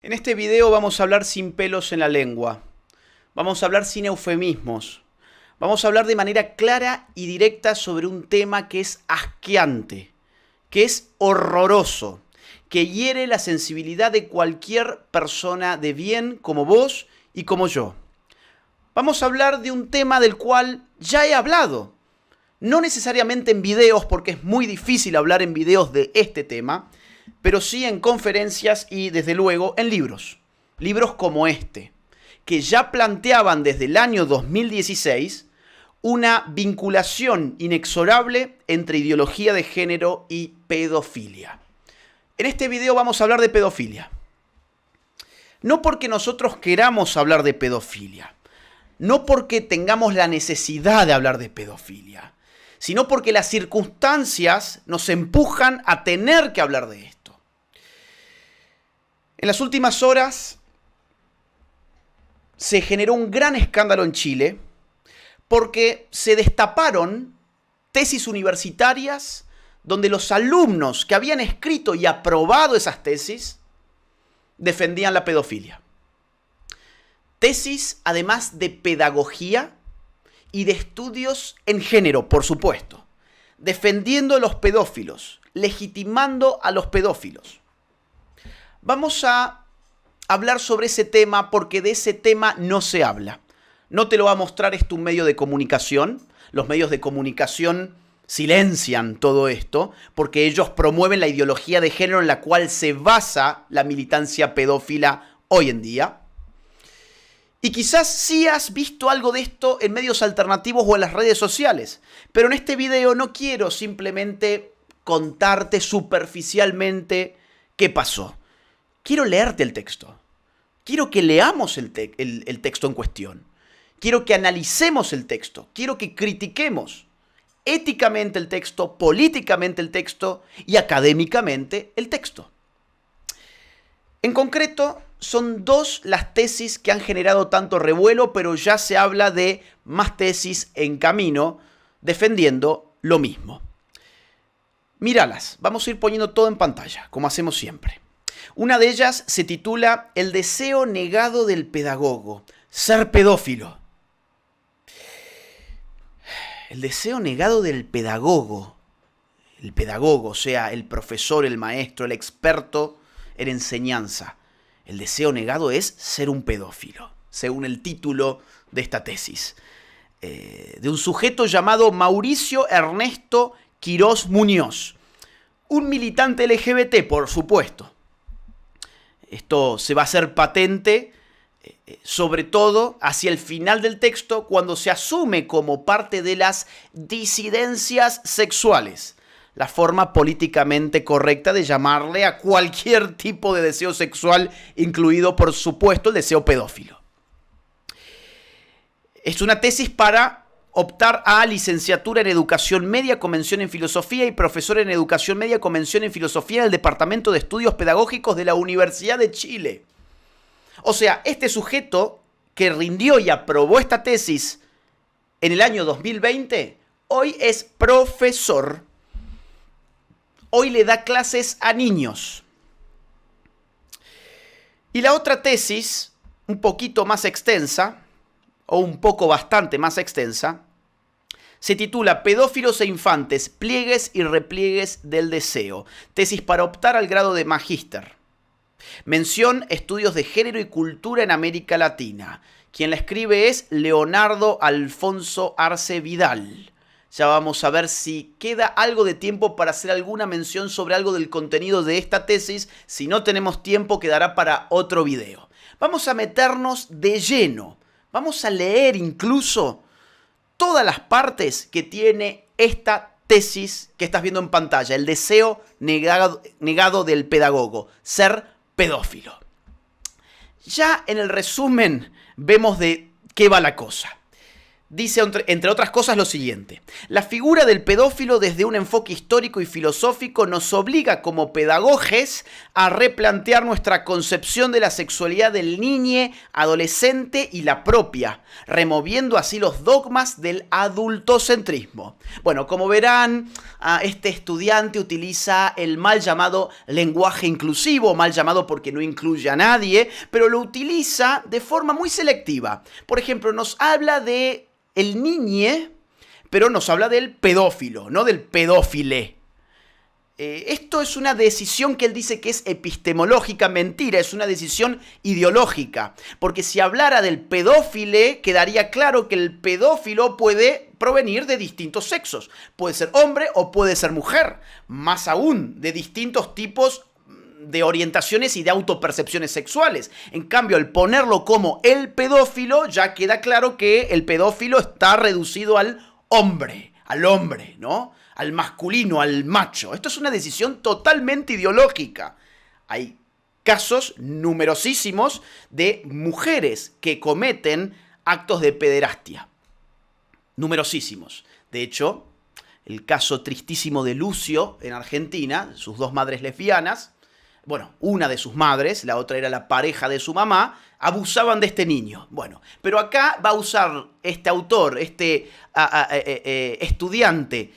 En este video vamos a hablar sin pelos en la lengua. Vamos a hablar sin eufemismos. Vamos a hablar de manera clara y directa sobre un tema que es asqueante, que es horroroso, que hiere la sensibilidad de cualquier persona de bien como vos y como yo. Vamos a hablar de un tema del cual ya he hablado. No necesariamente en videos, porque es muy difícil hablar en videos de este tema, pero sí en conferencias y, desde luego, en libros. Libros como este, que ya planteaban desde el año 2016 una vinculación inexorable entre ideología de género y pedofilia. En este video vamos a hablar de pedofilia. No porque nosotros queramos hablar de pedofilia, no porque tengamos la necesidad de hablar de pedofilia, sino porque las circunstancias nos empujan a tener que hablar de esto. En las últimas horas se generó un gran escándalo en Chile porque se destaparon tesis universitarias donde los alumnos que habían escrito y aprobado esas tesis defendían la pedofilia. Tesis, además de pedagogía y de estudios en género, por supuesto, defendiendo a los pedófilos, legitimando a los pedófilos. Vamos a hablar sobre ese tema porque de ese tema no se habla. No te lo va a mostrar esto un medio de comunicación. Los medios de comunicación silencian todo esto porque ellos promueven la ideología de género en la cual se basa la militancia pedófila hoy en día. Y quizás sí has visto algo de esto en medios alternativos o en las redes sociales. Pero en este video no quiero simplemente contarte superficialmente qué pasó. Quiero leerte el texto. Quiero que leamos el texto en cuestión. Quiero que analicemos el texto. Quiero que critiquemos éticamente el texto, políticamente el texto y académicamente el texto. En concreto, son dos las tesis que han generado tanto revuelo, pero ya se habla de más tesis en camino defendiendo lo mismo. Míralas, vamos a ir poniendo todo en pantalla, como hacemos siempre. Una de ellas se titula El deseo negado del pedagogo, ser pedófilo. El deseo negado del pedagogo. El pedagogo, o sea, el profesor, el maestro, el experto en enseñanza. El deseo negado es ser un pedófilo, según el título de esta tesis. De un sujeto llamado Mauricio Ernesto Quirós Muñoz. Un militante LGBT, por supuesto. Esto se va a hacer patente, sobre todo hacia el final del texto, cuando se asume como parte de las disidencias sexuales. La forma políticamente correcta de llamarle a cualquier tipo de deseo sexual, incluido, por supuesto, el deseo pedófilo. Es una tesis para optar a licenciatura en Educación Media con mención en Filosofía y profesor en Educación Media con mención en Filosofía en el Departamento de Estudios Pedagógicos de la Universidad de Chile. O sea, este sujeto que rindió y aprobó esta tesis en el año 2020, hoy es profesor. Hoy le da clases a niños. Y la otra tesis, un poquito más extensa, o un poco bastante más extensa, se titula Pedófilos e infantes, pliegues y repliegues del deseo. Tesis para optar al grado de magíster. Mención Estudios de Género y Cultura en América Latina. Quien la escribe es Leonardo Alfonso Arce Vidal. Ya vamos a ver si queda algo de tiempo para hacer alguna mención sobre algo del contenido de esta tesis. Si no tenemos tiempo, quedará para otro video. Vamos a meternos de lleno. Vamos a leer incluso todas las partes que tiene esta tesis que estás viendo en pantalla. El deseo negado del pedagogo, ser pedófilo. Ya en el resumen vemos de qué va la cosa. dice, entre otras cosas, lo siguiente. La figura del pedófilo desde un enfoque histórico y filosófico nos obliga como pedagogos a replantear nuestra concepción de la sexualidad del niño, adolescente y la propia, removiendo así los dogmas del adultocentrismo. Bueno, como verán, este estudiante utiliza el mal llamado lenguaje inclusivo, mal llamado porque no incluye a nadie, pero lo utiliza de forma muy selectiva. Por ejemplo, nos habla de el niñe, pero nos habla del pedófilo, no del pedófile. Esto es una decisión que él dice que es epistemológica, mentira, es una decisión ideológica. Porque si hablara del pedófile, quedaría claro que el pedófilo puede provenir de distintos sexos. Puede ser hombre o puede ser mujer. Más aún, de distintos tipos de orientaciones y de autopercepciones sexuales. En cambio, al ponerlo como el pedófilo, ya queda claro que el pedófilo está reducido al hombre, ¿no? Al masculino, al macho. Esto es una decisión totalmente ideológica. Hay casos numerosísimos de mujeres que cometen actos de pederastia. Numerosísimos. De hecho, el caso tristísimo de Lucio en Argentina, sus dos madres lesbianas, bueno, una de sus madres, la otra era la pareja de su mamá, abusaban de este niño. Bueno, pero acá va a usar este autor, este estudiante,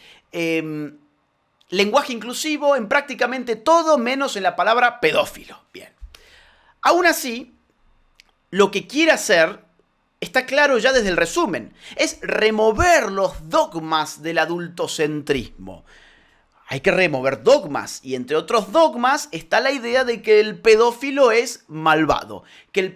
lenguaje inclusivo en prácticamente todo menos en la palabra pedófilo. Bien. Aún así, lo que quiere hacer, está claro ya desde el resumen, es remover los dogmas del adultocentrismo. Hay que remover dogmas, y entre otros dogmas está la idea de que el pedófilo es malvado, que el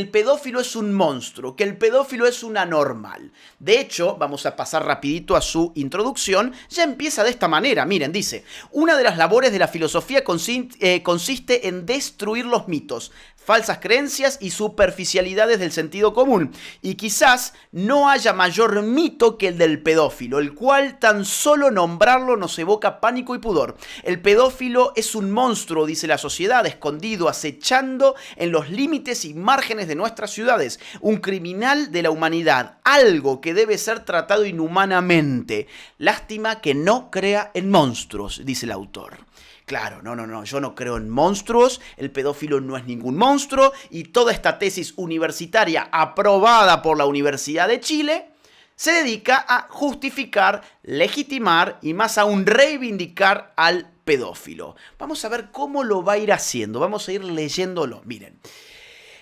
pedófilo es un monstruo, que el pedófilo es un anormal. De hecho, vamos a pasar rapidito a su introducción, ya empieza de esta manera. Miren, dice: una de las labores de la filosofía consiste en destruir los mitos, falsas creencias y superficialidades del sentido común. Y quizás no haya mayor mito que el del pedófilo, el cual tan solo nombrarlo nos evoca pánico y pudor. El pedófilo es un monstruo, dice la sociedad, escondido, acechando en los límites y márgenes de nuestras ciudades. Un criminal de la humanidad, algo que debe ser tratado inhumanamente. Lástima que no crea en monstruos, dice el autor. Claro, no, yo no creo en monstruos, el pedófilo no es ningún monstruo, y toda esta tesis universitaria aprobada por la Universidad de Chile se dedica a justificar, legitimar y más aún reivindicar al pedófilo. Vamos a ver cómo lo va a ir haciendo, vamos a ir leyéndolo. Miren,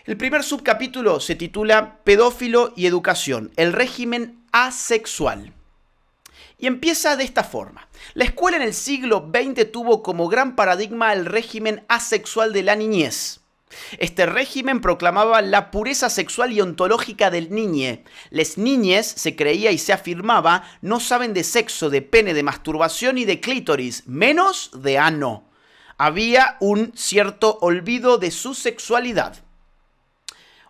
el primer subcapítulo se titula Pedófilo y educación, el régimen asexual. Y empieza de esta forma. La escuela en el siglo XX tuvo como gran paradigma el régimen asexual de la niñez. Este régimen proclamaba la pureza sexual y ontológica del niñe. Les niñes, se creía y se afirmaba, no saben de sexo, de pene, de masturbación y de clítoris, menos de ano. Había un cierto olvido de su sexualidad.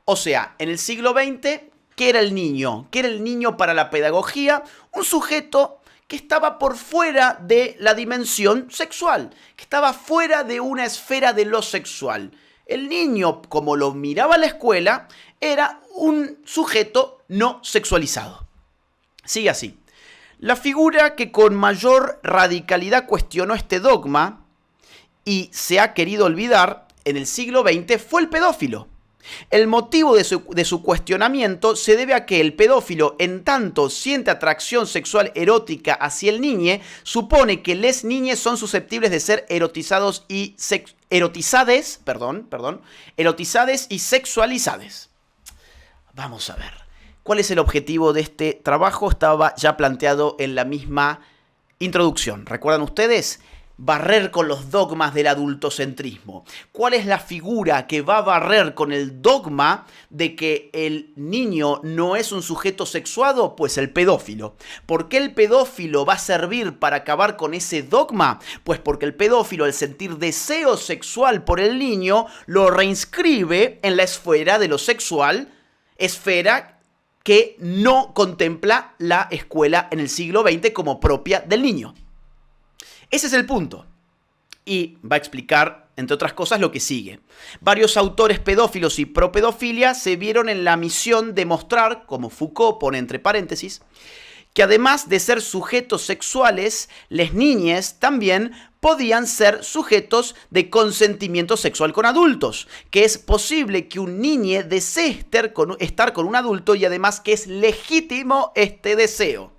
O sea, en el siglo XX, ¿qué era el niño? ¿Qué era el niño para la pedagogía? Un sujeto que estaba por fuera de la dimensión sexual, que estaba fuera de una esfera de lo sexual. El niño, como lo miraba la escuela, era un sujeto no sexualizado. Sigue así. La figura que con mayor radicalidad cuestionó este dogma y se ha querido olvidar en el siglo XX fue el pedófilo. El motivo de su cuestionamiento se debe a que el pedófilo, en tanto siente atracción sexual erótica hacia el niñe, supone que les niñes son susceptibles de ser erotizades y sexualizades. Vamos a ver. ¿Cuál es el objetivo de este trabajo? Estaba ya planteado en la misma introducción. ¿Recuerdan ustedes? Barrer con los dogmas del adultocentrismo. ¿Cuál es la figura que va a barrer con el dogma de que el niño no es un sujeto sexuado? Pues el pedófilo. ¿Por qué el pedófilo va a servir para acabar con ese dogma? Pues porque el pedófilo, al sentir deseo sexual por el niño, lo reinscribe en la esfera de lo sexual, esfera que no contempla la escuela en el siglo XX como propia del niño. Ese es el punto. Y va a explicar entre otras cosas lo que sigue. Varios autores pedófilos y propedofilia se vieron en la misión de mostrar, como Foucault pone entre paréntesis, que además de ser sujetos sexuales, las niñas también podían ser sujetos de consentimiento sexual con adultos, que es posible que un niño desee estar con un adulto y además que es legítimo este deseo.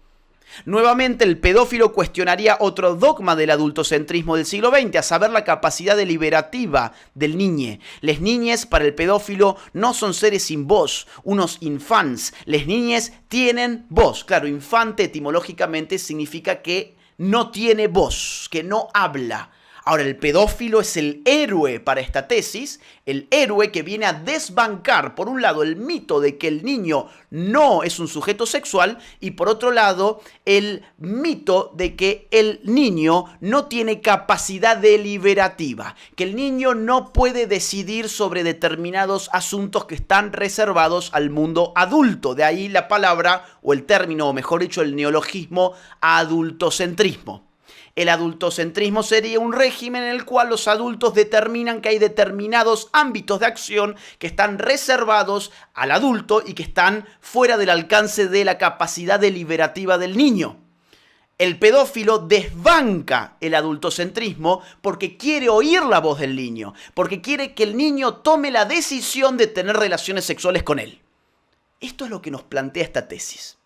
Nuevamente, el pedófilo cuestionaría otro dogma del adultocentrismo del siglo XX, a saber, la capacidad deliberativa del niño. Les niñes para el pedófilo no son seres sin voz, unos infants. Les niñes tienen voz. Claro, infante etimológicamente significa que no tiene voz, que no habla. Ahora, el pedófilo es el héroe para esta tesis, el héroe que viene a desbancar, por un lado, el mito de que el niño no es un sujeto sexual y, por otro lado, el mito de que el niño no tiene capacidad deliberativa, que el niño no puede decidir sobre determinados asuntos que están reservados al mundo adulto. De ahí la palabra, o el término, o mejor dicho, el neologismo adultocentrismo. El adultocentrismo sería un régimen en el cual los adultos determinan que hay determinados ámbitos de acción que están reservados al adulto y que están fuera del alcance de la capacidad deliberativa del niño. El pedófilo desbanca el adultocentrismo porque quiere oír la voz del niño, porque quiere que el niño tome la decisión de tener relaciones sexuales con él. Esto es lo que nos plantea esta tesis.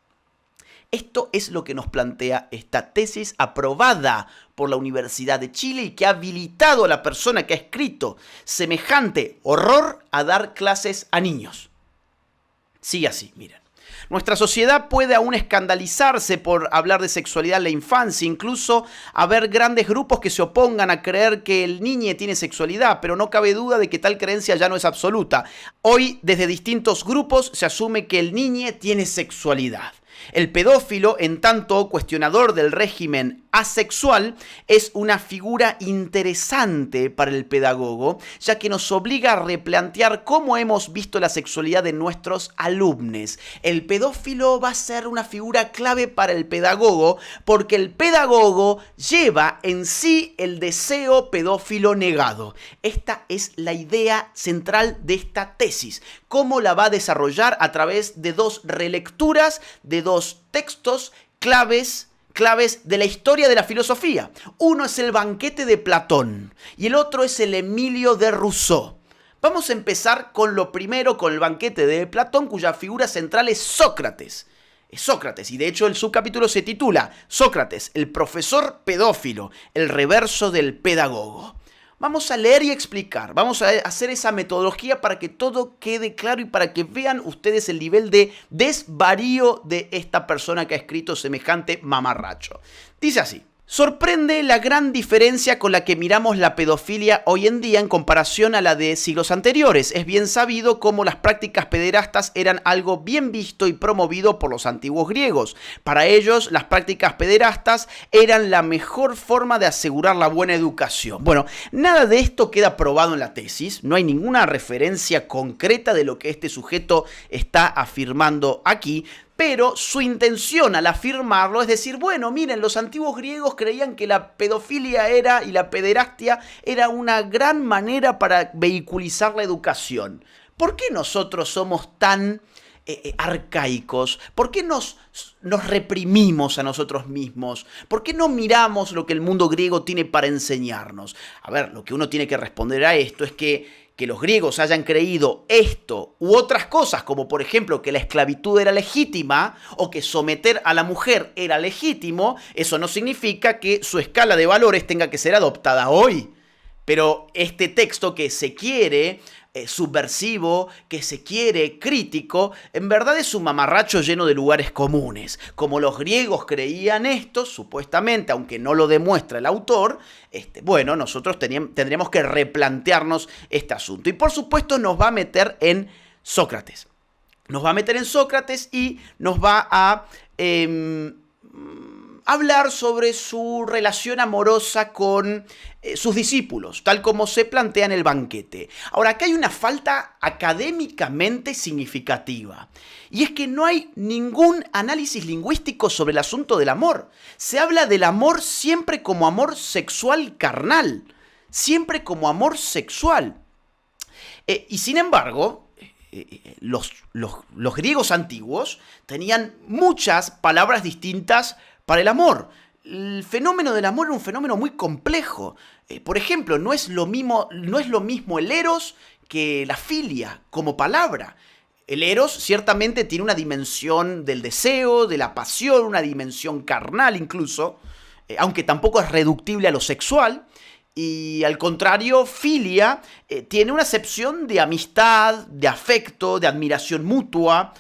Esto es lo que nos plantea esta tesis aprobada por la Universidad de Chile y que ha habilitado a la persona que ha escrito semejante horror a dar clases a niños. Sigue así, miren. Nuestra sociedad puede aún escandalizarse por hablar de sexualidad en la infancia, incluso haber grandes grupos que se opongan a creer que el niño tiene sexualidad, pero no cabe duda de que tal creencia ya no es absoluta. Hoy, desde distintos grupos, se asume que el niño tiene sexualidad. El pedófilo, en tanto cuestionador del régimen asexual, es una figura interesante para el pedagogo, ya que nos obliga a replantear cómo hemos visto la sexualidad de nuestros alumnos. El pedófilo va a ser una figura clave para el pedagogo, porque el pedagogo lleva en sí el deseo pedófilo negado. Esta es la idea central de esta tesis. ¿Cómo la va a desarrollar? A través de dos relecturas, de dos textos claves de la historia de la filosofía. Uno es el Banquete de Platón y el otro es el Emilio de Rousseau. Vamos a empezar con lo primero, con el Banquete de Platón, cuya figura central es Sócrates. Es Sócrates, y de hecho el subcapítulo se titula Sócrates, el profesor pedófilo, el reverso del pedagogo. Vamos a leer y explicar, vamos a hacer esa metodología para que todo quede claro y para que vean ustedes el nivel de desvarío de esta persona que ha escrito semejante mamarracho. Dice así: sorprende la gran diferencia con la que miramos la pedofilia hoy en día en comparación a la de siglos anteriores. Es bien sabido cómo las prácticas pederastas eran algo bien visto y promovido por los antiguos griegos. Para ellos, las prácticas pederastas eran la mejor forma de asegurar la buena educación. Bueno, nada de esto queda probado en la tesis. No hay ninguna referencia concreta de lo que este sujeto está afirmando aquí. Pero su intención al afirmarlo es decir, bueno, miren, los antiguos griegos creían que la pedofilia y la pederastia era una gran manera para vehiculizar la educación. ¿Por qué nosotros somos tan arcaicos? ¿Por qué nos reprimimos a nosotros mismos? ¿Por qué no miramos lo que el mundo griego tiene para enseñarnos? A ver, lo que uno tiene que responder a esto es que los griegos hayan creído esto u otras cosas, como por ejemplo que la esclavitud era legítima o que someter a la mujer era legítimo, eso no significa que su escala de valores tenga que ser adoptada hoy. Pero este texto que se quiere subversivo, que se quiere crítico, en verdad es un mamarracho lleno de lugares comunes. Como los griegos creían esto, supuestamente, aunque no lo demuestra el autor, bueno, nosotros tendríamos que replantearnos este asunto. Y por supuesto nos va a meter en Sócrates. Nos va a meter en Sócrates y nos va a hablar sobre su relación amorosa con sus discípulos, tal como se plantea en el banquete. Ahora, acá hay una falta académicamente significativa, y es que no hay ningún análisis lingüístico sobre el asunto del amor. Se habla del amor siempre como amor sexual carnal. siempre como amor sexual. Y sin embargo, los griegos antiguos tenían muchas palabras distintas para el amor. El fenómeno del amor era un fenómeno muy complejo. Por ejemplo, no es lo mismo el eros que la filia como palabra. El eros ciertamente tiene una dimensión del deseo, de la pasión, una dimensión carnal incluso, aunque tampoco es reductible a lo sexual. Y al contrario, filia tiene una acepción de amistad, de afecto, de admiración mutua.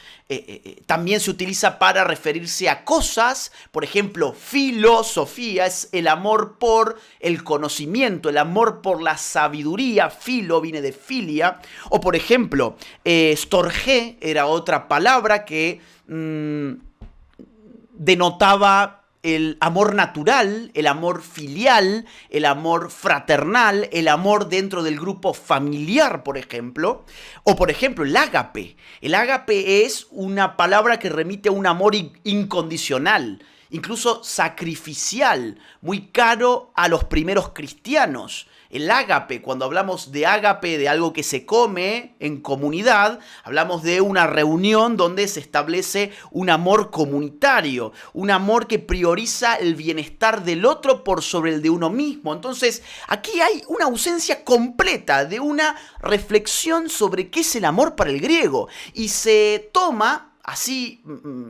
También se utiliza para referirse a cosas. Por ejemplo, filosofía es el amor por el conocimiento, el amor por la sabiduría. Filo viene de filia. O por ejemplo, storge era otra palabra que denotaba el amor natural, el amor filial, el amor fraternal, el amor dentro del grupo familiar, por ejemplo. O, por ejemplo, el ágape. El ágape es una palabra que remite a un amor incondicional, incluso sacrificial, muy caro a los primeros cristianos. El ágape, cuando hablamos de ágape, de algo que se come en comunidad, hablamos de una reunión donde se establece un amor comunitario, un amor que prioriza el bienestar del otro por sobre el de uno mismo. Entonces, aquí hay una ausencia completa de una reflexión sobre qué es el amor para el griego. Y se toma, así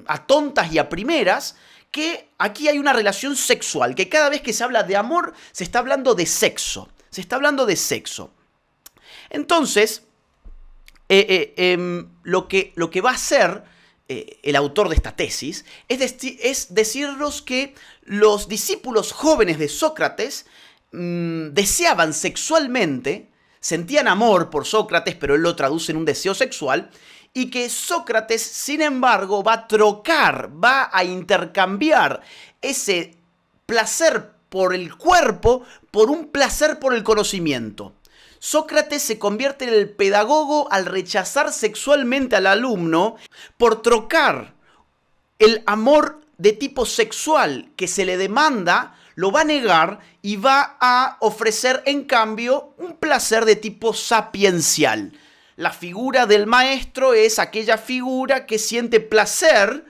a tontas y a primeras, que aquí hay una relación sexual, que cada vez que se habla de amor se está hablando de sexo. Se está hablando de sexo. Entonces, lo que va a hacer el autor de esta tesis es decirnos que los discípulos jóvenes de Sócrates deseaban sexualmente, sentían amor por Sócrates, pero él lo traduce en un deseo sexual, y que Sócrates, sin embargo, va a trocar, va a intercambiar ese placer por el cuerpo por un placer por el conocimiento. Sócrates se convierte en el pedagogo al rechazar sexualmente al alumno por trocar el amor de tipo sexual que se le demanda, lo va a negar y va a ofrecer en cambio un placer de tipo sapiencial. La figura del maestro es aquella figura que siente placer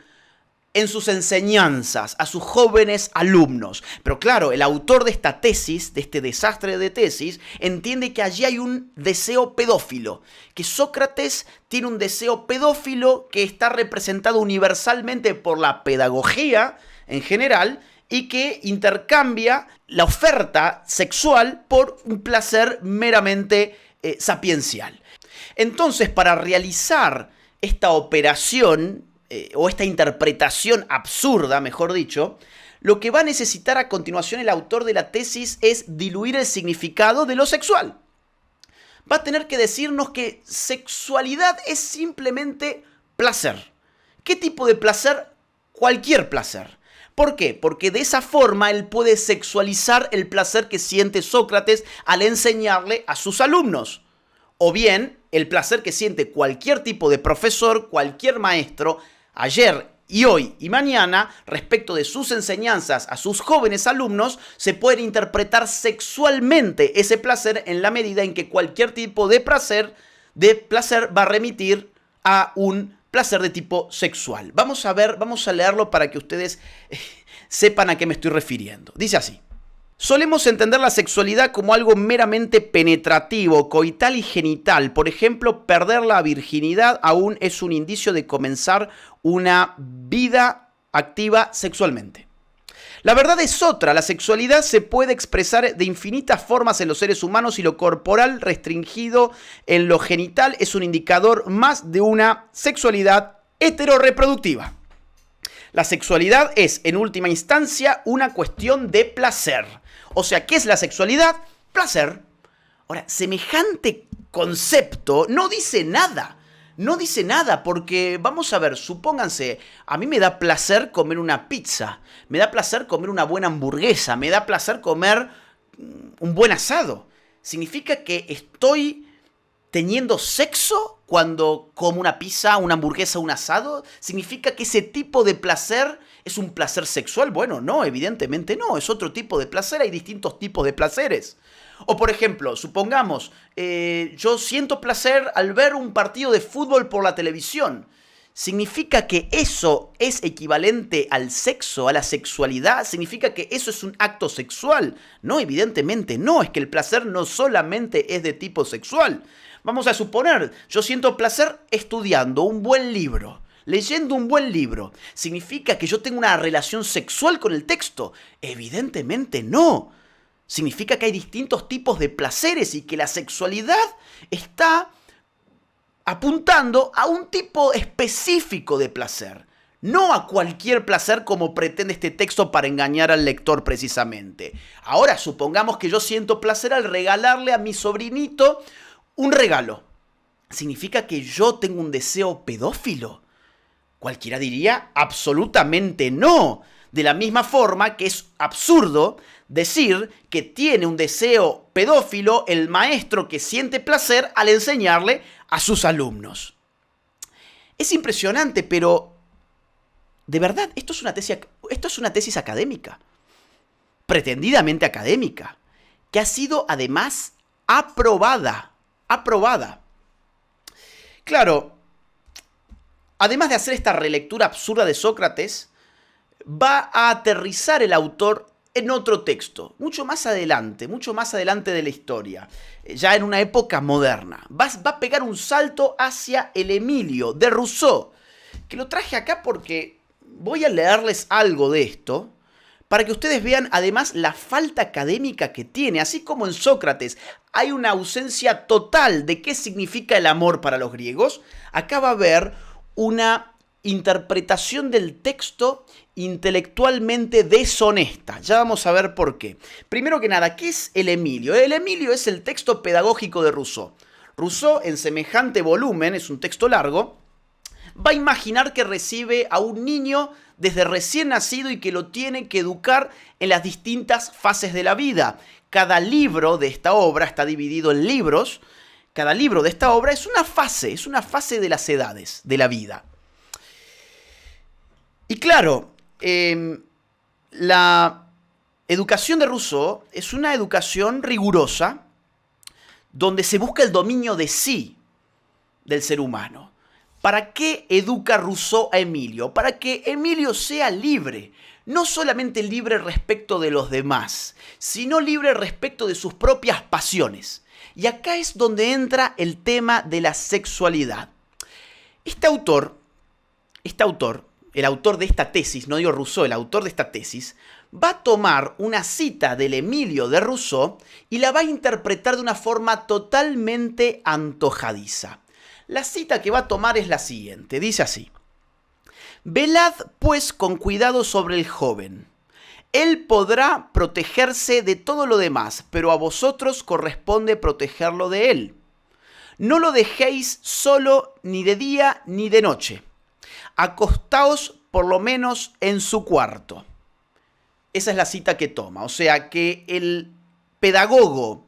en sus enseñanzas a sus jóvenes alumnos. Pero claro, el autor de esta tesis, de este desastre de tesis, entiende que allí hay un deseo pedófilo, que Sócrates tiene un deseo pedófilo que está representado universalmente por la pedagogía en general y que intercambia la oferta sexual por un placer meramente sapiencial. Entonces, para realizar esta operación o esta interpretación absurda, mejor dicho, lo que va a necesitar a continuación el autor de la tesis es diluir el significado de lo sexual. Va a tener que decirnos que sexualidad es simplemente placer. ¿Qué tipo de placer? Cualquier placer. ¿Por qué? Porque de esa forma él puede sexualizar el placer que siente Sócrates al enseñarle a sus alumnos. O bien, el placer que siente cualquier tipo de profesor, cualquier maestro, ayer y hoy y mañana, respecto de sus enseñanzas a sus jóvenes alumnos, se puede interpretar sexualmente ese placer en la medida en que cualquier tipo de placer va a remitir a un placer de tipo sexual. Vamos a leerlo para que ustedes sepan a qué me estoy refiriendo. Dice así: solemos entender la sexualidad como algo meramente penetrativo, coital y genital. Por ejemplo, perder la virginidad aún es un indicio de comenzar una vida activa sexualmente. La verdad es otra. La sexualidad se puede expresar de infinitas formas en los seres humanos y lo corporal restringido en lo genital es un indicador más de una sexualidad heterorreproductiva. La sexualidad es, en última instancia, una cuestión de placer. O sea, ¿qué es la sexualidad? Placer. Ahora, semejante concepto no dice nada. No dice nada porque, vamos a ver, supónganse, a mí me da placer comer una pizza, me da placer comer una buena hamburguesa, me da placer comer un buen asado. Significa que estoy teniendo sexo cuando como una pizza, una hamburguesa, un asado? ¿Significa que ese tipo de placer es un placer sexual? Bueno, no, evidentemente no, es otro tipo de placer, hay distintos tipos de placeres. O por ejemplo, supongamos, yo siento placer al ver un partido de fútbol por la televisión. ¿Significa que eso es equivalente al sexo, a la sexualidad? ¿Significa que eso es un acto sexual? No, evidentemente no, es que el placer no solamente es de tipo sexual. Vamos a suponer, yo siento placer estudiando un buen libro, leyendo un buen libro. ¿Significa que yo tengo una relación sexual con el texto? Evidentemente no. Significa que hay distintos tipos de placeres y que la sexualidad está apuntando a un tipo específico de placer, no a cualquier placer como pretende este texto para engañar al lector precisamente. Ahora, supongamos que yo siento placer al regalarle a mi sobrinito un regalo. ¿Significa que yo tengo un deseo pedófilo? Cualquiera diría absolutamente no. De la misma forma que es absurdo decir que tiene un deseo pedófilo el maestro que siente placer al enseñarle a sus alumnos. Es impresionante, pero de verdad, esto es una tesis académica, pretendidamente académica, que ha sido además aprobada. Claro, además de hacer esta relectura absurda de Sócrates, va a aterrizar el autor en otro texto, mucho más adelante de la historia, ya en una época moderna. Va a pegar un salto hacia el Emilio de Rousseau, que lo traje acá porque voy a leerles algo de esto, para que ustedes vean además la falta académica que tiene. Así como en Sócrates hay una ausencia total de qué significa el amor para los griegos, acá va a haber una interpretación del texto intelectualmente deshonesta. Ya vamos a ver por qué. Primero que nada, ¿qué es el Emilio? El Emilio es el texto pedagógico de Rousseau. Rousseau, en semejante volumen, es un texto largo, va a imaginar que recibe a un niño desde recién nacido y que lo tiene que educar en las distintas fases de la vida. Cada libro de esta obra está dividido en libros. Cada libro de esta obra es una fase de las edades de la vida. Y claro, la educación de Rousseau es una educación rigurosa donde se busca el dominio de sí del ser humano. ¿Para qué educa Rousseau a Emilio? Para que Emilio sea libre, no solamente libre respecto de los demás, sino libre respecto de sus propias pasiones. Y acá es donde entra el tema de la sexualidad. Este autor, el autor de esta tesis, no digo Rousseau, el autor de esta tesis, va a tomar una cita del Emilio de Rousseau y la va a interpretar de una forma totalmente antojadiza. La cita que va a tomar es la siguiente, dice así: «Velad pues con cuidado sobre el joven. Él podrá protegerse de todo lo demás, pero a vosotros corresponde protegerlo de él. No lo dejéis solo ni de día ni de noche. Acostaos por lo menos en su cuarto». Esa es la cita que toma. O sea que el pedagogo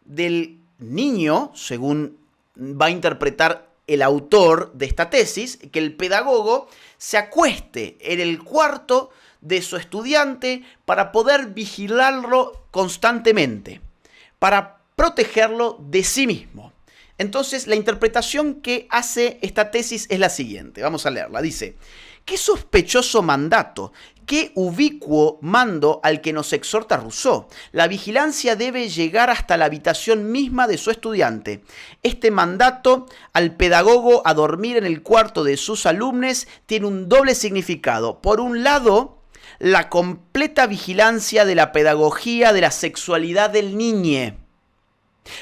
del niño, según va a interpretar el autor de esta tesis, que el pedagogo se acueste en el cuarto de su estudiante para poder vigilarlo constantemente, para protegerlo de sí mismo. Entonces, la interpretación que hace esta tesis es la siguiente. Vamos a leerla. Dice: «Qué sospechoso mandato, qué ubicuo mando al que nos exhorta Rousseau. La vigilancia debe llegar hasta la habitación misma de su estudiante. Este mandato al pedagogo a dormir en el cuarto de sus alumnos tiene un doble significado. Por un lado, la completa vigilancia de la pedagogía de la sexualidad del niño.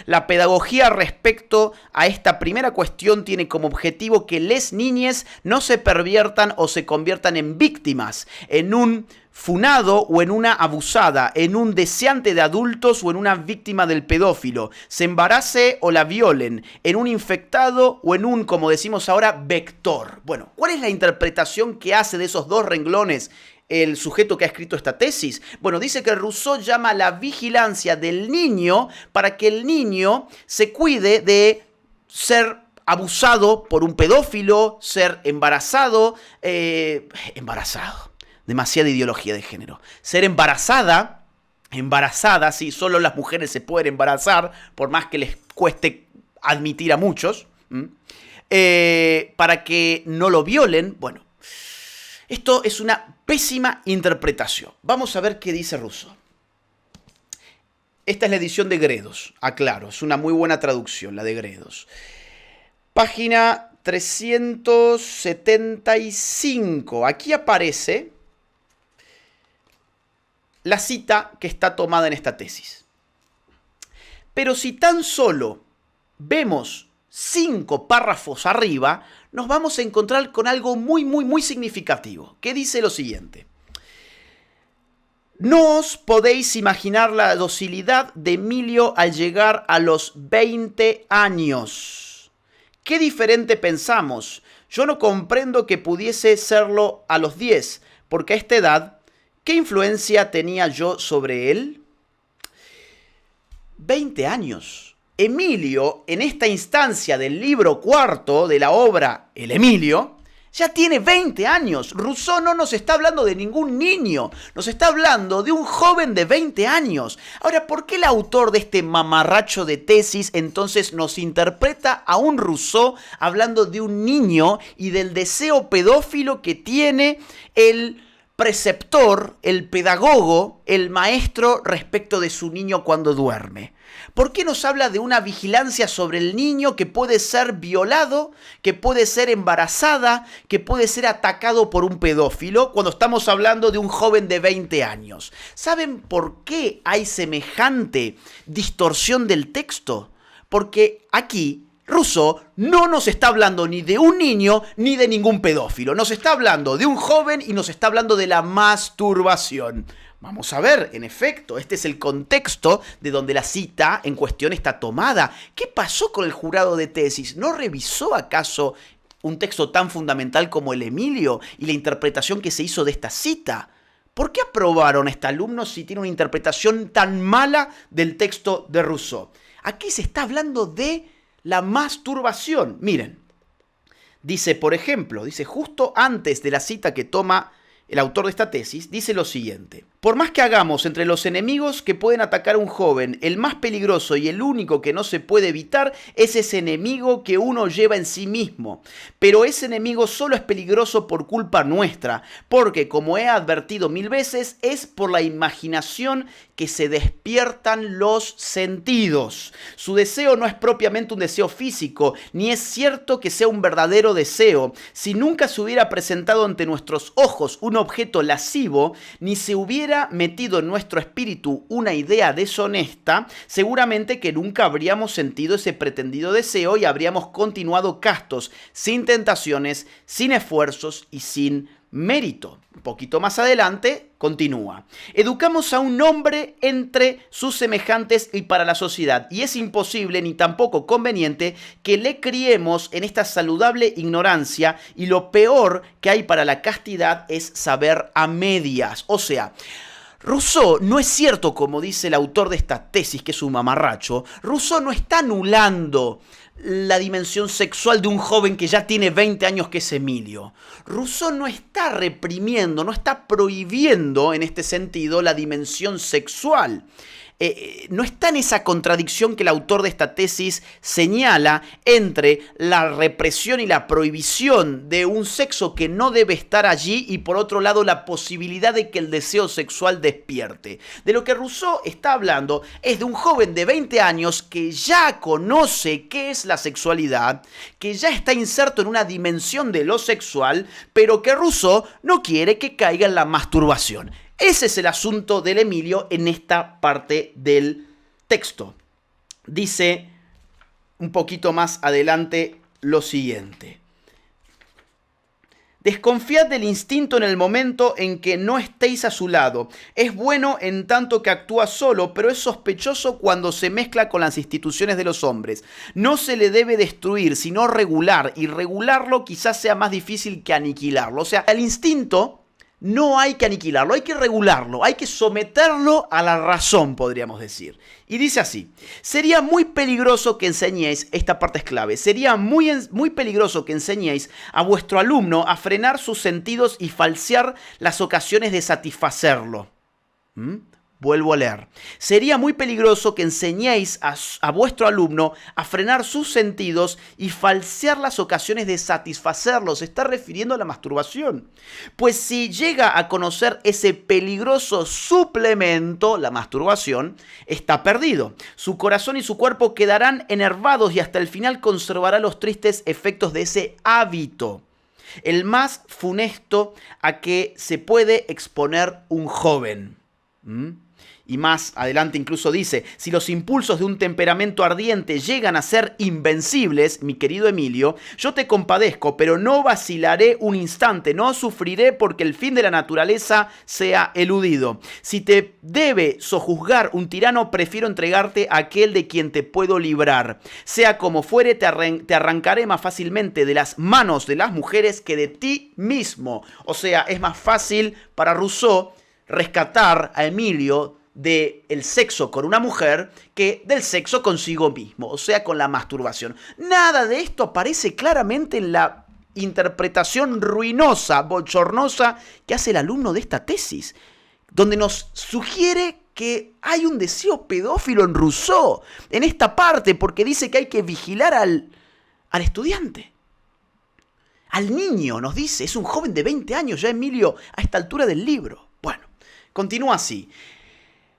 La pedagogía respecto a esta primera cuestión tiene como objetivo que les niñes no se perviertan o se conviertan en víctimas, en un funado o en una abusada, en un deseante de adultos o en una víctima del pedófilo, se embarace o la violen, en un infectado o en un, como decimos ahora, vector». Bueno, ¿cuál es la interpretación que hace de esos dos renglones el sujeto que ha escrito esta tesis? Bueno, dice que Rousseau llama la vigilancia del niño para que el niño se cuide de ser abusado por un pedófilo, ser embarazado, demasiada ideología de género, ser embarazada, sí, solo las mujeres se pueden embarazar, por más que les cueste admitir a muchos, para que no lo violen. Bueno, esto es una pésima interpretación. Vamos a ver qué dice Rousseau. Esta es la edición de Gredos, aclaro, es una muy buena traducción, la de Gredos. Página 375. Aquí aparece la cita que está tomada en esta tesis. Pero si tan solo vemos 5 párrafos arriba, nos vamos a encontrar con algo muy significativo, que dice lo siguiente. No os podéis imaginar la docilidad de Emilio al llegar a los 20 años. Qué diferente pensamos. Yo no comprendo que pudiese serlo a los 10, porque a esta edad, ¿qué influencia tenía yo sobre él? 20 años. Emilio, en esta instancia del libro cuarto de la obra El Emilio, ya tiene 20 años. Rousseau no nos está hablando de ningún niño, nos está hablando de un joven de 20 años. Ahora, ¿por qué el autor de este mamarracho de tesis entonces nos interpreta a un Rousseau hablando de un niño y del deseo pedófilo que tiene el preceptor, el pedagogo, el maestro respecto de su niño cuando duerme? ¿Por qué nos habla de una vigilancia sobre el niño que puede ser violado, que puede ser embarazada, que puede ser atacado por un pedófilo cuando estamos hablando de un joven de 20 años? ¿Saben por qué hay semejante distorsión del texto? Porque aquí Rousseau no nos está hablando ni de un niño ni de ningún pedófilo. Nos está hablando de un joven y nos está hablando de la masturbación. Vamos a ver, en efecto, este es el contexto de donde la cita en cuestión está tomada. ¿Qué pasó con el jurado de tesis? ¿No revisó acaso un texto tan fundamental como el Emilio y la interpretación que se hizo de esta cita? ¿Por qué aprobaron a este alumno si tiene una interpretación tan mala del texto de Rousseau? Aquí se está hablando de la masturbación. Miren, dice, por ejemplo, dice justo antes de la cita que toma el autor de esta tesis, dice lo siguiente. Por más que hagamos entre los enemigos que pueden atacar a un joven, el más peligroso y el único que no se puede evitar es ese enemigo que uno lleva en sí mismo. Pero ese enemigo solo es peligroso por culpa nuestra, porque, como he advertido 1000 veces, es por la imaginación que se despiertan los sentidos. Su deseo no es propiamente un deseo físico, ni es cierto que sea un verdadero deseo. Si nunca se hubiera presentado ante nuestros ojos un objeto lascivo, ni se hubiera metido en nuestro espíritu una idea deshonesta, seguramente que nunca habríamos sentido ese pretendido deseo y habríamos continuado castos, sin tentaciones, sin esfuerzos y sin mérito. Un poquito más adelante continúa. Educamos a un hombre entre sus semejantes y para la sociedad, y es imposible ni tampoco conveniente que le criemos en esta saludable ignorancia, y lo peor que hay para la castidad es saber a medias. O sea, Rousseau no es cierto, como dice el autor de esta tesis, que es un mamarracho. Rousseau no está anulando la dimensión sexual de un joven que ya tiene 20 años, que es Emilio. Rousseau no está reprimiendo, no está prohibiendo en este sentido la dimensión sexual. No está en esa contradicción que el autor de esta tesis señala entre la represión y la prohibición de un sexo que no debe estar allí y por otro lado la posibilidad de que el deseo sexual despierte. De lo que Rousseau está hablando es de un joven de 20 años que ya conoce qué es la sexualidad, que ya está inserto en una dimensión de lo sexual, pero que Rousseau no quiere que caiga en la masturbación. Ese es el asunto del Emilio en esta parte del texto. Dice un poquito más adelante lo siguiente. Desconfiad del instinto en el momento en que no estéis a su lado. Es bueno en tanto que actúa solo, pero es sospechoso cuando se mezcla con las instituciones de los hombres. No se le debe destruir, sino regular, y regularlo quizás sea más difícil que aniquilarlo. O sea, el instinto no hay que aniquilarlo, hay que regularlo, hay que someterlo a la razón, podríamos decir. Y dice así: sería muy peligroso que enseñéis, esta parte es clave, sería muy peligroso que enseñéis a vuestro alumno a frenar sus sentidos y falsear las ocasiones de satisfacerlo. Vuelvo a leer. Sería muy peligroso que enseñéis a vuestro alumno a frenar sus sentidos y falsear las ocasiones de satisfacerlo. Se está refiriendo a la masturbación. Pues si llega a conocer ese peligroso suplemento, la masturbación, está perdido. Su corazón y su cuerpo quedarán enervados y hasta el final conservará los tristes efectos de ese hábito, el más funesto a que se puede exponer un joven. Y más adelante incluso dice: si los impulsos de un temperamento ardiente llegan a ser invencibles, mi querido Emilio, yo te compadezco, pero no vacilaré un instante, no sufriré porque el fin de la naturaleza sea eludido. Si te debe sojuzgar un tirano, prefiero entregarte a aquel de quien te puedo librar. Sea como fuere, te arrancaré más fácilmente de las manos de las mujeres que de ti mismo. O sea, es más fácil para Rousseau rescatar a Emilio del sexo con una mujer que del sexo consigo mismo, o sea, con la masturbación. Nada de esto aparece claramente en la interpretación ruinosa, bochornosa que hace el alumno de esta tesis, donde nos sugiere que hay un deseo pedófilo en Rousseau, en esta parte, porque dice que hay que vigilar al estudiante. Al niño, nos dice, es un joven de 20 años ya, Emilio, a esta altura del libro. Bueno, continúa así.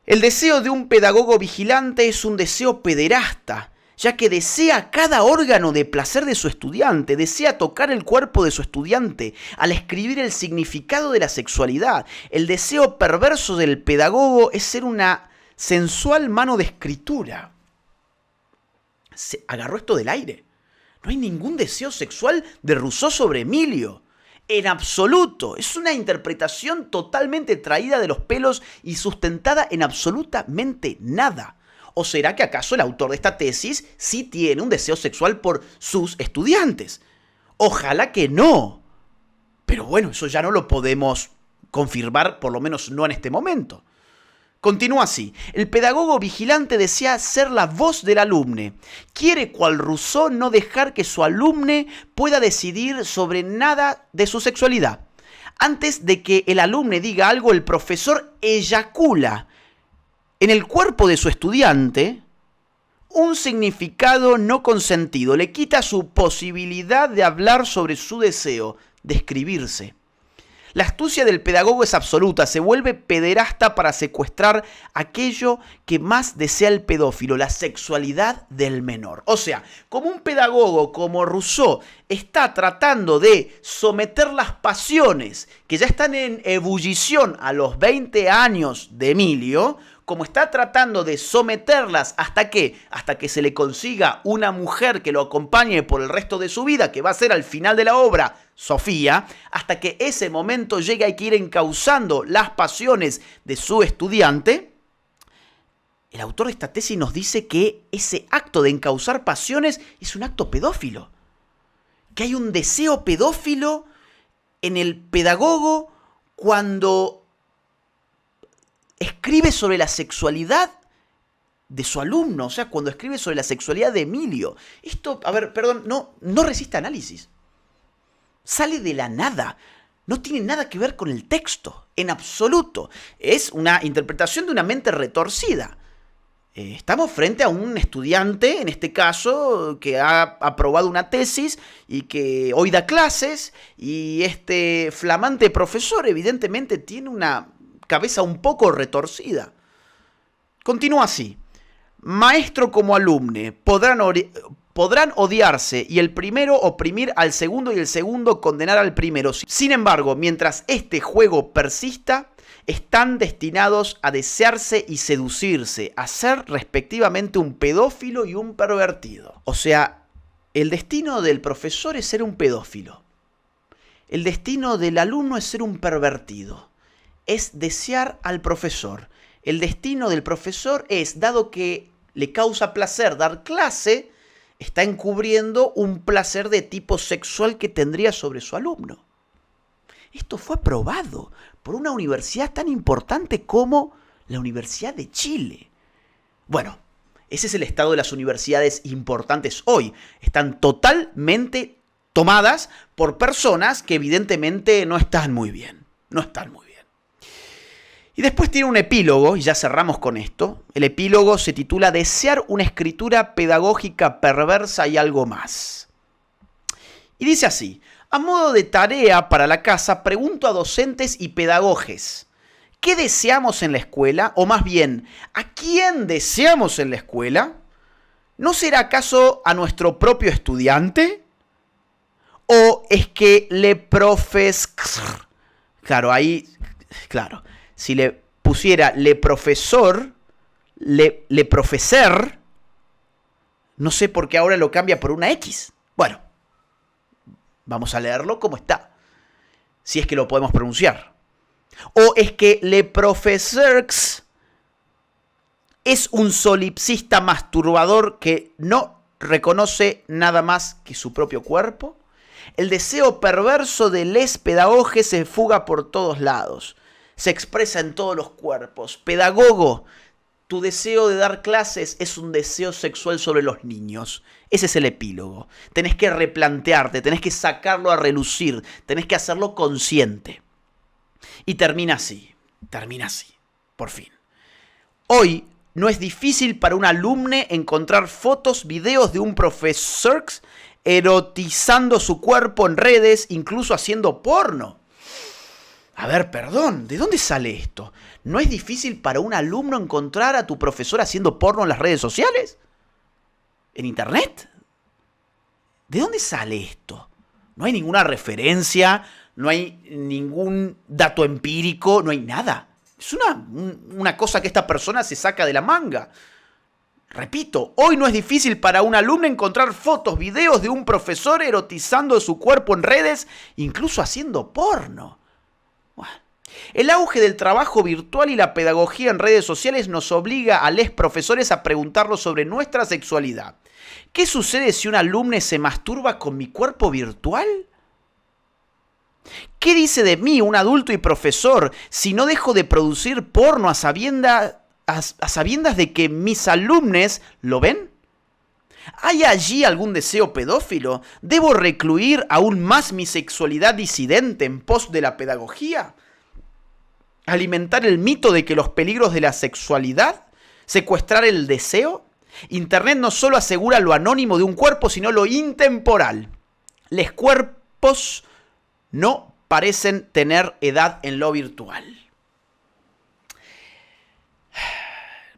El deseo de un pedagogo vigilante es un deseo pederasta, ya que desea cada órgano de placer de su estudiante, desea tocar el cuerpo de su estudiante al escribir el significado de la sexualidad. El deseo perverso del pedagogo es ser una sensual mano de escritura. Se agarró esto del aire. No hay ningún deseo sexual de Rousseau sobre Emilio. En absoluto. Es una interpretación totalmente traída de los pelos y sustentada en absolutamente nada. ¿O será que acaso el autor de esta tesis sí tiene un deseo sexual por sus estudiantes? Ojalá que no. Pero bueno, eso ya no lo podemos confirmar, por lo menos no en este momento. Continúa así. El pedagogo vigilante desea ser la voz del alumne. Quiere, cual Rousseau, no dejar que su alumne pueda decidir sobre nada de su sexualidad. Antes de que el alumne diga algo, el profesor eyacula en el cuerpo de su estudiante un significado no consentido. Le quita su posibilidad de hablar sobre su deseo, de escribirse. La astucia del pedagogo es absoluta, se vuelve pederasta para secuestrar aquello que más desea el pedófilo, la sexualidad del menor. O sea, como un pedagogo como Rousseau está tratando de someter las pasiones que ya están en ebullición a los 20 años de Emilio, como está tratando de someterlas hasta que se le consiga una mujer que lo acompañe por el resto de su vida, que va a ser al final de la obra Sofía, hasta que ese momento llegue, hay que ir encauzando las pasiones de su estudiante. El autor de esta tesis nos dice que ese acto de encauzar pasiones es un acto pedófilo, que hay un deseo pedófilo en el pedagogo cuando escribe sobre la sexualidad de su alumno, o sea, cuando escribe sobre la sexualidad de Emilio. Esto, no resiste análisis. Sale de la nada. No tiene nada que ver con el texto, en absoluto. Es una interpretación de una mente retorcida. Estamos frente a un estudiante, en este caso, que ha aprobado una tesis y que hoy da clases, y este flamante profesor evidentemente tiene una cabeza un poco retorcida. Continúa así. Maestro como alumne podrán odiarse y el primero oprimir al segundo y el segundo condenar al primero. Sin embargo, mientras este juego persista, están destinados a desearse y seducirse, a ser respectivamente un pedófilo y un pervertido. O sea, el destino del profesor es ser un pedófilo. El destino del alumno es ser un pervertido. Es desear al profesor. El destino del profesor es, dado que le causa placer dar clase, está encubriendo un placer de tipo sexual que tendría sobre su alumno. Esto fue aprobado por una universidad tan importante como la Universidad de Chile. Bueno, ese es el estado de las universidades importantes hoy. Están totalmente tomadas por personas que evidentemente no están muy bien. No están muy bien. Y después tiene un epílogo, y ya cerramos con esto. El epílogo se titula Desear una escritura pedagógica perversa y algo más. Y dice así: a modo de tarea para la casa, pregunto a docentes y pedagogos, ¿qué deseamos en la escuela? O más bien, ¿a quién deseamos en la escuela? ¿No será acaso a nuestro propio estudiante? ¿O es que le Claro, ahí, claro, si le pusiera le profesor, le profeser, no sé por qué ahora lo cambia por una X. Bueno, vamos a leerlo como está, si es que lo podemos pronunciar. ¿O es que le profeseurs es un solipsista masturbador que no reconoce nada más que su propio cuerpo? El deseo perverso de les pedagoges se fuga por todos lados, se expresa en todos los cuerpos. Pedagogo, tu deseo de dar clases es un deseo sexual sobre los niños. Ese es el epílogo. Tenés que replantearte, tenés que sacarlo a relucir, tenés que hacerlo consciente. Y termina así, por fin. Hoy no es difícil para un alumne encontrar fotos, videos de un profesor erotizando su cuerpo en redes, incluso haciendo porno. A ver, perdón, ¿de dónde sale esto? ¿No es difícil para un alumno encontrar a tu profesor haciendo porno en las redes sociales? ¿En internet? ¿De dónde sale esto? No hay ninguna referencia, no hay ningún dato empírico, no hay nada. Es una cosa que esta persona se saca de la manga. Repito, hoy no es difícil para un alumno encontrar fotos, videos de un profesor erotizando su cuerpo en redes, incluso haciendo porno. Bueno. El auge del trabajo virtual y la pedagogía en redes sociales nos obliga a los profesores a preguntarnos sobre nuestra sexualidad. ¿Qué sucede si un alumno se masturba con mi cuerpo virtual? ¿Qué dice de mí un adulto y profesor si no dejo de producir porno a sabiendas de que mis alumnos lo ven? ¿Hay allí algún deseo pedófilo? ¿Debo recluir aún más mi sexualidad disidente en pos de la pedagogía? ¿Alimentar el mito de que los peligros de la sexualidad? ¿Secuestrar el deseo? Internet no solo asegura lo anónimo de un cuerpo, sino lo intemporal. Los cuerpos no parecen tener edad en lo virtual.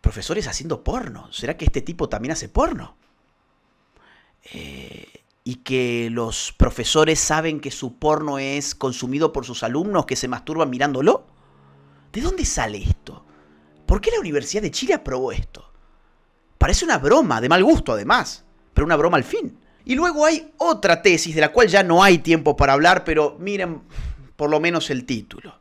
Profesores haciendo porno. ¿Será que este tipo también hace porno? Y que los profesores saben que su porno es consumido por sus alumnos que se masturban mirándolo. ¿De dónde sale esto? ¿Por qué la Universidad de Chile aprobó esto? Parece una broma, de mal gusto además, pero una broma al fin. Y luego hay otra tesis de la cual ya no hay tiempo para hablar, pero miren por lo menos el título.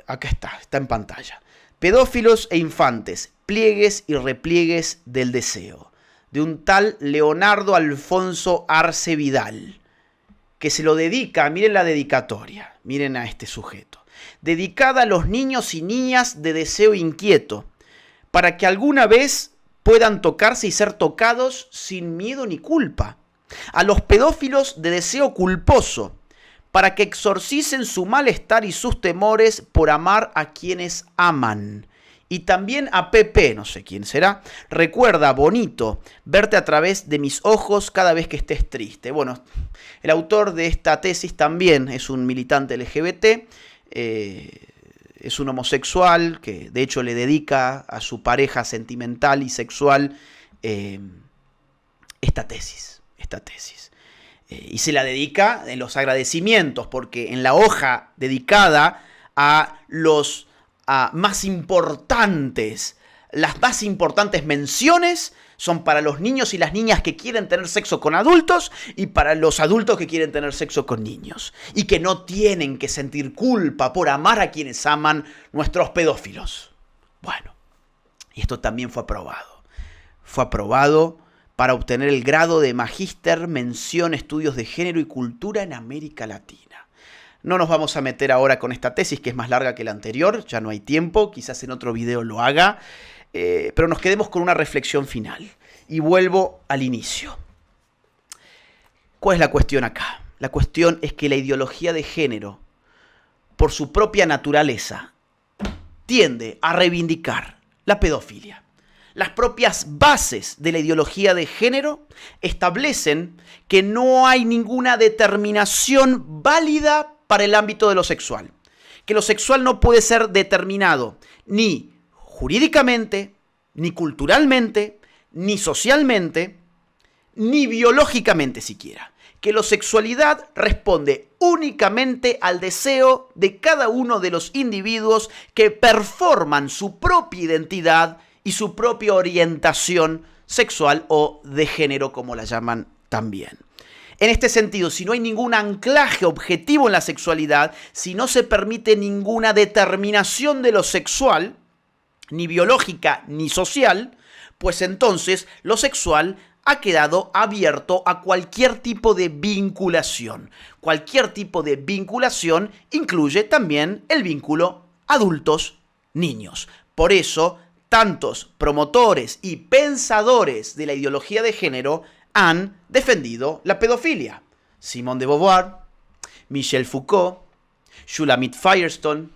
Acá está en pantalla. Pedófilos e infantes, pliegues y repliegues del deseo, de un tal Leonardo Alfonso Arce Vidal, que se lo dedica, miren la dedicatoria, miren a este sujeto, dedicada a los niños y niñas de deseo inquieto, para que alguna vez puedan tocarse y ser tocados sin miedo ni culpa, a los pedófilos de deseo culposo, para que exorcicen su malestar y sus temores por amar a quienes aman. Y también a Pepe, no sé quién será, recuerda, bonito, verte a través de mis ojos cada vez que estés triste. Bueno, el autor de esta tesis también es un militante LGBT, es un homosexual que de hecho le dedica a su pareja sentimental y sexual esta tesis. Y se la dedica en los agradecimientos, porque en la hoja dedicada a los más importantes, las más importantes menciones son para los niños y las niñas que quieren tener sexo con adultos y para los adultos que quieren tener sexo con niños. Y que no tienen que sentir culpa por amar a quienes aman nuestros pedófilos. Bueno, y esto también fue aprobado. Fue aprobado para obtener el grado de Magíster Mención Estudios de Género y Cultura en América Latina. No nos vamos a meter ahora con esta tesis que es más larga que la anterior, ya no hay tiempo, quizás en otro video lo haga, pero nos quedemos con una reflexión final. Y vuelvo al inicio. ¿Cuál es la cuestión acá? La cuestión es que la ideología de género, por su propia naturaleza, tiende a reivindicar la pedofilia. Las propias bases de la ideología de género establecen que no hay ninguna determinación válida para el ámbito de lo sexual. Que lo sexual no puede ser determinado ni jurídicamente, ni culturalmente, ni socialmente, ni biológicamente siquiera. Que la sexualidad responde únicamente al deseo de cada uno de los individuos que performan su propia identidad y su propia orientación sexual o de género, como la llaman también. En este sentido, si no hay ningún anclaje objetivo en la sexualidad, si no se permite ninguna determinación de lo sexual, ni biológica ni social, pues entonces lo sexual ha quedado abierto a cualquier tipo de vinculación. Cualquier tipo de vinculación incluye también el vínculo adultos-niños. Por eso, tantos promotores y pensadores de la ideología de género han defendido la pedofilia. Simone de Beauvoir, Michel Foucault, Shulamit Firestone,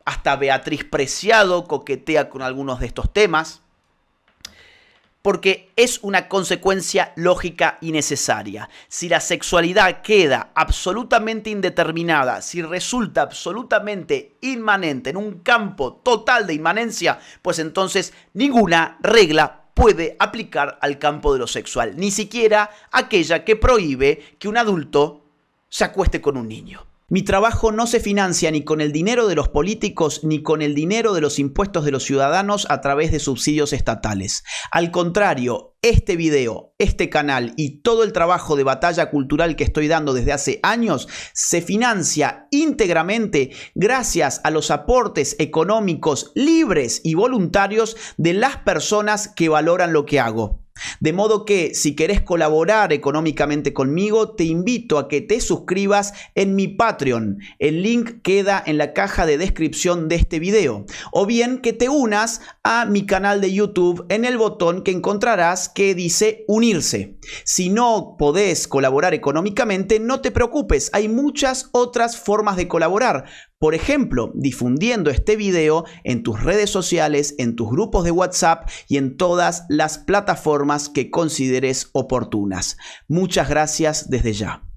hasta Beatriz Preciado coquetea con algunos de estos temas, porque es una consecuencia lógica y necesaria. Si la sexualidad queda absolutamente indeterminada, si resulta absolutamente inmanente en un campo total de inmanencia, pues entonces ninguna regla puede aplicar al campo de lo sexual, ni siquiera aquella que prohíbe que un adulto se acueste con un niño. Mi trabajo no se financia ni con el dinero de los políticos ni con el dinero de los impuestos de los ciudadanos a través de subsidios estatales. Al contrario, este video, este canal y todo el trabajo de batalla cultural que estoy dando desde hace años se financia íntegramente gracias a los aportes económicos libres y voluntarios de las personas que valoran lo que hago. De modo que si querés colaborar económicamente conmigo, te invito a que te suscribas en mi Patreon. El link queda en la caja de descripción de este video. O bien que te unas a mi canal de YouTube en el botón que encontrarás que dice unirse. Si no podés colaborar económicamente, no te preocupes, hay muchas otras formas de colaborar. Por ejemplo, difundiendo este video en tus redes sociales, en tus grupos de WhatsApp y en todas las plataformas que consideres oportunas. Muchas gracias desde ya.